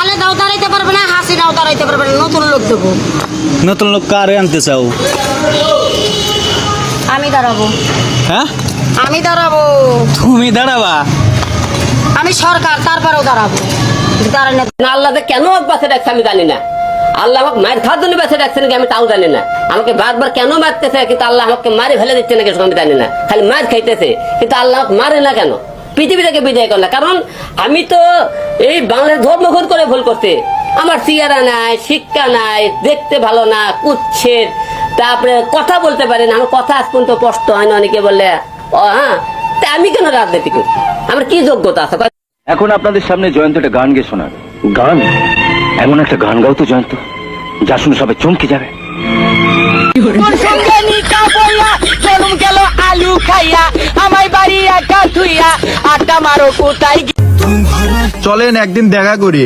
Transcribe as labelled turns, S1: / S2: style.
S1: খালেদাও দাঁড়াইতে পারবে না, হাসিনাও দাঁড়াইতে পারবে না, নতুন লোক দেবো।
S2: নতুন লোক কারে আনতে চাও?
S1: আমি দাঁড়াবো।
S2: হ্যাঁ,
S1: আমি দাঁড়াবো।
S2: তুমি দাঁড়াবা?
S1: আমি সরকার, তারপরেও দাঁড়াবো। দাঁড়ানো
S3: আল্লাহ যে কেন বাঁচে রাখছে আমি জানি না। আল্লাহ আমাকে মায়ের খাওয়ার জন্য বেঁচে রাখছে নাকি আমি তাও জানি না। আমাকে বারবার কেন মারতেছে, কিন্তু আল্লাহ আমাকে মারি ফেলে দিচ্ছে নাকি আমি জানি না। খালি মার খাইতেছে, কিন্তু আল্লাহ আমাকে মারে না কেন? পৃথিবী থেকে বিদায় করলে। কারণ আমি তো এই বাংলাদেশ ধর্মঘট করে ভুল করতে। আমার চেহারা নাই, শিক্ষা নাই, দেখতে ভালো না, কুচ্ছেদ, তারপরে কথা বলতে পারি না। আমার কথা আজ পর্যন্ত স্পষ্ট হয় না। অনেকে বললে ও হ্যাঁ, তা আমি কেন রাজনীতি করি? আমার কি যোগ্যতা আছে?
S4: এখন আপনাদের সামনে জয়ন্ত একটা গান গেয়ে শোনাবে। গান? এমন একটা গান গাও তো জয়ন্ত, যা শুনে সবাই চমকে যাবে।
S5: আলু খাইয়া আমায় বাড়ি একা থুইয়া আড্ডা মারো কোথায়।
S6: চলেন একদিন দেখা করি।